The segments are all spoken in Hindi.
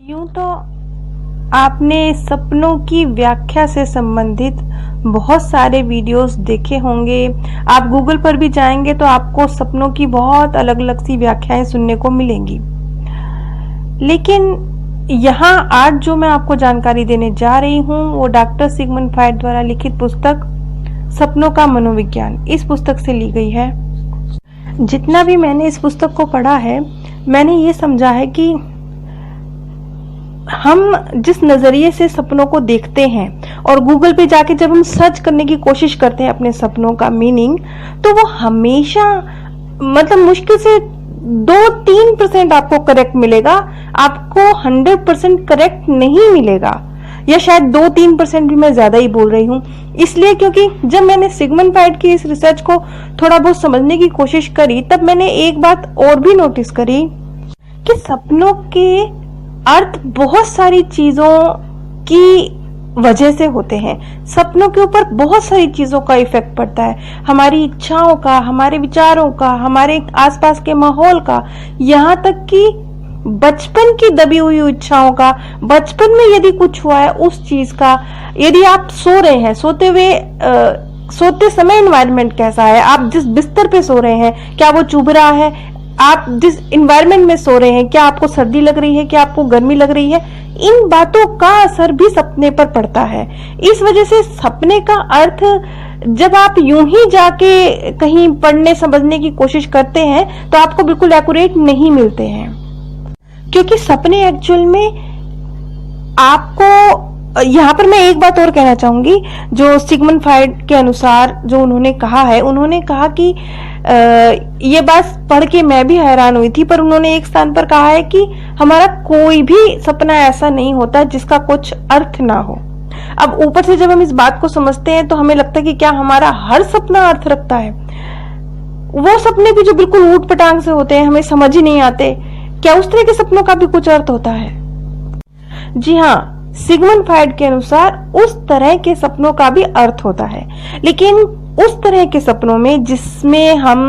यूं तो आपने सपनों की व्याख्या से संबंधित बहुत सारे वीडियोस देखे होंगे। आप गूगल पर भी जाएंगे तो आपको सपनों की बहुत अलग अलग सी व्याख्याएं सुनने को मिलेंगी। लेकिन यहाँ आज जो मैं आपको जानकारी देने जा रही हूँ वो डॉक्टर सिगमंड फ्रॉइड द्वारा लिखित पुस्तक सपनों का मनोविज्ञान, इस पुस्तक से ली गई है। जितना भी मैंने इस पुस्तक को पढ़ा है, मैंने ये समझा है कि हम जिस नजरिए से सपनों को देखते हैं और गूगल पे जाके जब हम सर्च करने की कोशिश करते हैं अपने सपनों का मीनिंग, तो वो हमेशा मतलब मुश्किल से 2-3% आपको करेक्ट मिलेगा, आपको 100% करेक्ट नहीं मिलेगा, या शायद 2-3% भी मैं ज्यादा ही बोल रही हूँ। इसलिए क्योंकि जब मैंने सिगमंड फ्रॉइड की इस रिसर्च को थोड़ा बहुत समझने की कोशिश करी, तब मैंने एक बात और भी नोटिस करी कि सपनों के अर्थ बहुत सारी चीजों की वजह से होते हैं। सपनों के ऊपर बहुत सारी चीजों का इफेक्ट पड़ता है, हमारी इच्छाओं का, हमारे विचारों का, हमारे आसपास के माहौल का, यहाँ तक कि बचपन की दबी हुई इच्छाओं का, बचपन में यदि कुछ हुआ है उस चीज का। यदि आप सो रहे हैं, सोते समय एनवायरनमेंट कैसा है, आप जिस बिस्तर पे सो रहे हैं क्या वो चुभ रहा है, आप जिस एनवायरनमेंट में सो रहे हैं क्या आपको सर्दी लग रही है, क्या आपको गर्मी लग रही है, इन बातों का असर भी सपने पर पड़ता है। इस वजह से सपने का अर्थ जब आप यूं ही जाके कहीं पढ़ने समझने की कोशिश करते हैं तो आपको बिल्कुल एक्यूरेट नहीं मिलते हैं, क्योंकि सपने एक्चुअल में आपको, यहाँ पर मैं एक बात और कहना चाहूंगी जो सिगमंड फ्रॉइड के अनुसार जो उन्होंने कहा कि ये बात पढ़ के मैं भी हैरान हुई थी, पर उन्होंने एक स्थान पर कहा है कि हमारा कोई भी सपना ऐसा नहीं होता जिसका कुछ अर्थ ना हो। अब ऊपर से जब हम इस बात को समझते हैं तो हमें लगता है कि क्या हमारा हर सपना अर्थ रखता है? वो सपने भी जो बिल्कुल ऊट पटांग से होते हैं, हमें समझ ही नहीं आते, क्या उस तरह के सपनों का भी कुछ अर्थ होता है? जी हाँ, सिगमंड फ्रॉइड के अनुसार उस तरह के सपनों का भी अर्थ होता है, लेकिन उस तरह के सपनों में जिसमें हम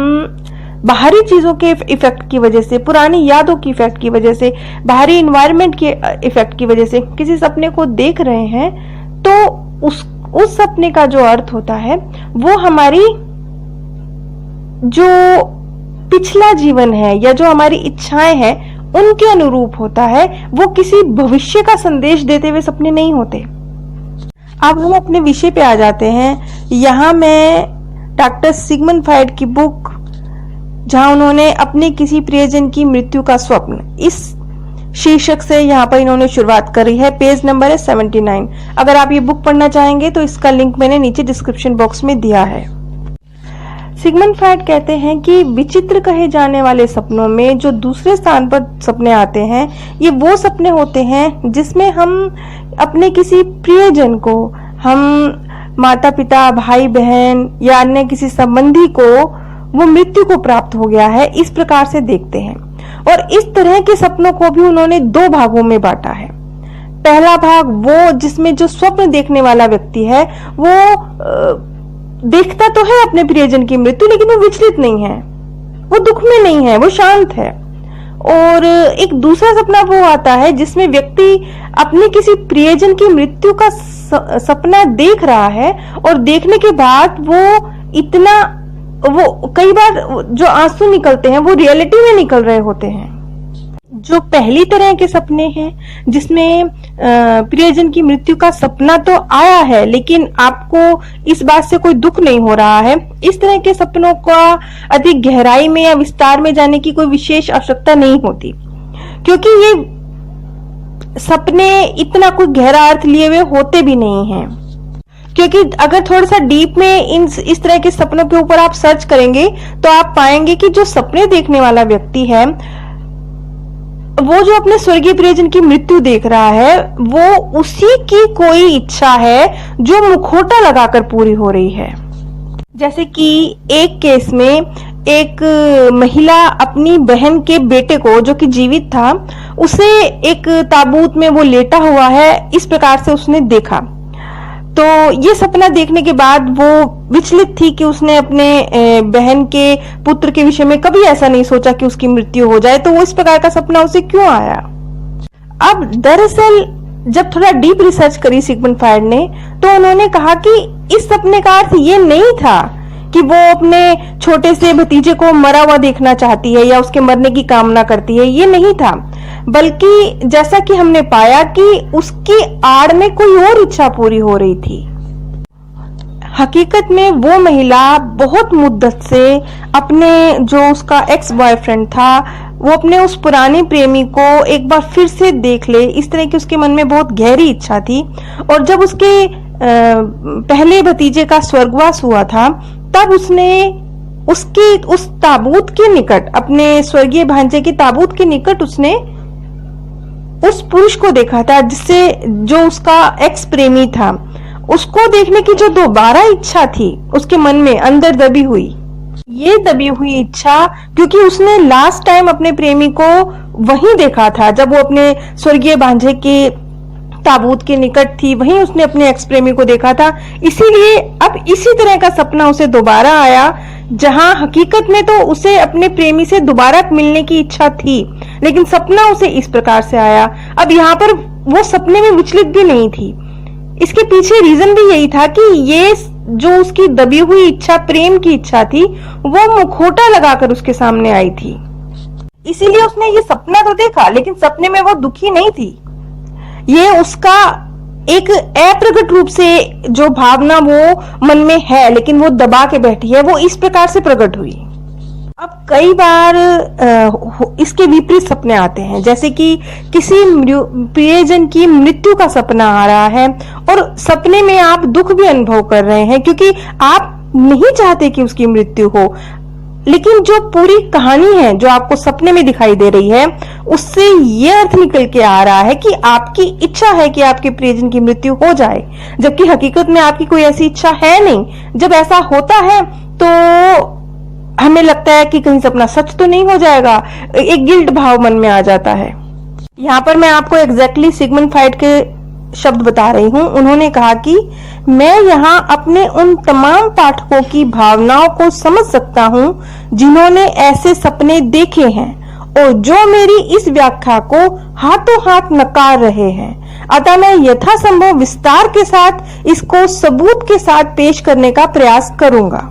बाहरी चीजों के इफेक्ट की वजह से, पुरानी यादों की इफेक्ट की वजह से, बाहरी एनवायरनमेंट के इफेक्ट की वजह से किसी सपने को देख रहे हैं, तो उस सपने का जो अर्थ होता है वो हमारी जो पिछला जीवन है या जो हमारी इच्छाएं हैं उनके अनुरूप होता है। वो किसी भविष्य का संदेश देते हुए सपने नहीं होते। अब हम अपने विषय पे आ जाते हैं। यहाँ मैं डॉक्टर सिगमंड फ्रॉइड की बुक, जहां उन्होंने अपने किसी प्रियजन की मृत्यु का स्वप्न, इस शीर्षक से यहाँ पर इन्होंने शुरुआत करी है। पेज नंबर है 79। अगर आप ये बुक पढ़ना चाहेंगे तो इसका लिंक मैंने नीचे डिस्क्रिप्शन बॉक्स में दिया है। सिगमंड फ्रॉइड कहते हैं कि विचित्र कहे जाने वाले सपनों में जो दूसरे स्थान पर सपने आते हैं, ये वो सपने होते हैं जिसमें हम अपने किसी प्रियजन को, हम माता पिता, भाई बहन या अन्य किसी संबंधी को वो मृत्यु को प्राप्त हो गया है, इस प्रकार से देखते हैं। और इस तरह के सपनों को भी उन्होंने 2 भागों में बांटा है। पहला भाग वो जिसमें जो स्वप्न देखने वाला व्यक्ति है वो देखता तो है अपने प्रियजन की मृत्यु, लेकिन वो विचलित नहीं है, वो दुख में नहीं है, वो शांत है। और एक दूसरा सपना वो आता है जिसमें व्यक्ति अपने किसी प्रियजन की मृत्यु का सपना देख रहा है और देखने के बाद वो कई बार जो आंसू निकलते हैं वो रियलिटी में निकल रहे होते हैं। जो पहली तरह के सपने हैं जिसमें प्रियजन की मृत्यु का सपना तो आया है लेकिन आपको इस बात से कोई दुख नहीं हो रहा है, इस तरह के सपनों का अधिक गहराई में या विस्तार में जाने की कोई विशेष आवश्यकता नहीं होती, क्योंकि ये सपने इतना कोई गहरा अर्थ लिए हुए होते भी नहीं हैं। क्योंकि अगर थोड़ा सा डीप में इस तरह के सपनों के ऊपर आप सर्च करेंगे तो आप पाएंगे कि जो सपने देखने वाला व्यक्ति है वो जो अपने स्वर्गीय प्रियजन की मृत्यु देख रहा है वो उसी की कोई इच्छा है जो मुखौटा लगाकर पूरी हो रही है। जैसे कि एक केस में एक महिला अपनी बहन के बेटे को, जो कि जीवित था, उसे एक ताबूत में वो लेटा हुआ है, इस प्रकार से उसने देखा। तो ये सपना देखने के बाद वो विचलित थी कि उसने अपने बहन के पुत्र के विषय में कभी ऐसा नहीं सोचा कि उसकी मृत्यु हो जाए, तो वो इस प्रकार का सपना उसे क्यों आया। अब दरअसल जब थोड़ा डीप रिसर्च करी सिगमंड फ्रायड ने, तो उन्होंने कहा कि इस सपने का अर्थ ये नहीं था कि वो अपने छोटे से भतीजे को मरा हुआ देखना चाहती है या उसके मरने की कामना करती है, ये नहीं था। बल्कि जैसा कि हमने पाया कि उसकी आड़ में कोई और इच्छा पूरी हो रही थी। हकीकत में वो महिला बहुत मुद्दत से अपने जो उसका एक्स बॉयफ्रेंड था, वो अपने उस पुराने प्रेमी को एक बार फिर से देख ले, इस तरह की उसके मन में बहुत गहरी इच्छा थी। और जब उसके पहले भतीजे का स्वर्गवास हुआ था, तब उसने उसके उस ताबूत के निकट, अपने स्वर्गीय भांजे के ताबूत के निकट उसने उस पुरुष को देखा था जिससे, जो उसका एक्स प्रेमी था, उसको देखने की जो दोबारा इच्छा थी उसके मन में अंदर दबी हुई, ये दबी हुई इच्छा, क्योंकि उसने लास्ट टाइम अपने प्रेमी को वहीं देखा था जब वो अपने स्वर्गीय भांजे के ताबूत के निकट थी, वहीं उसने अपने एक्स प्रेमी को देखा था। इसीलिए अब इसी तरह का सपना उसे दोबारा आया, जहां हकीकत में तो उसे अपने प्रेमी से दोबारा मिलने की इच्छा थी, लेकिन सपना उसे इस प्रकार से आया। अब यहाँ पर वो सपने में विचलित भी नहीं थी। इसके पीछे रीजन भी यही था कि ये जो उसकी दबी हुई इच्छा, प्रेम की इच्छा थी, वो मुखौटा लगाकर उसके सामने आई थी। इसीलिए उसने ये सपना तो देखा, लेकिन सपने में वो दुखी नहीं थी। ये उसका एक अप्रगट रूप से जो भावना वो मन में है, लेकिन वो दबा के बैठी है, वो इस प्रकार से प्रकट हुई। अब कई बार इसके विपरीत सपने आते हैं, जैसे कि किसी प्रियजन की मृत्यु का सपना आ रहा है और सपने में आप दुख भी अनुभव कर रहे हैं, क्योंकि आप नहीं चाहते कि उसकी मृत्यु हो, लेकिन जो पूरी कहानी है जो आपको सपने में दिखाई दे रही है, उससे ये अर्थ निकल के आ रहा है कि आपकी इच्छा है कि आपके प्रियजन की मृत्यु हो जाए, जबकि हकीकत में आपकी कोई ऐसी इच्छा है नहीं। जब ऐसा होता है तो हमें लगता है कि कहीं सपना सच तो नहीं हो जाएगा, एक गिल्ट भाव मन में आ जाता है। यहाँ पर मैं आपको एग्जैक्टली सिगमंड फ्रायड के शब्द बता रही हूँ। उन्होंने कहा कि मैं यहाँ अपने उन तमाम पाठकों की भावनाओं को समझ सकता हूँ जिन्होंने ऐसे सपने देखे हैं और जो मेरी इस व्याख्या को हाथों हाथ नकार रहे हैं। अतः मैं यथासंभव विस्तार के साथ इसको सबूत के साथ पेश करने का प्रयास करूंगा।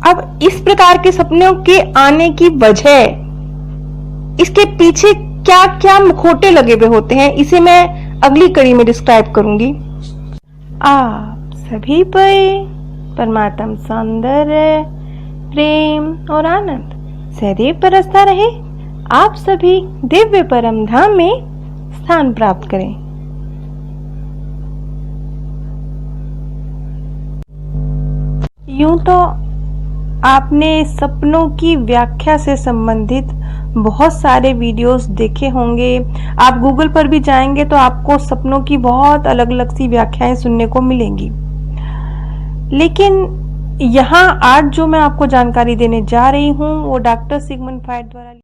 अब इस प्रकार के सपनों के आने की वजह, इसके पीछे क्या क्या मुखौटे लगे हुए होते हैं, इसे मैं अगली कड़ी में डिस्क्राइब करूंगी। आप सभी पर परमात्म सौंदर्य, प्रेम और आनंद सदैव बरसता रहे। आप सभी दिव्य परम धाम में स्थान प्राप्त करें। यूं तो आपने सपनों की व्याख्या से संबंधित बहुत सारे वीडियोस देखे होंगे। आप गूगल पर भी जाएंगे तो आपको सपनों की बहुत अलग अलग सी व्याख्याएं सुनने को मिलेंगी। लेकिन यहाँ आज जो मैं आपको जानकारी देने जा रही हूँ वो डॉक्टर सिगमंड फ्रायड द्वारा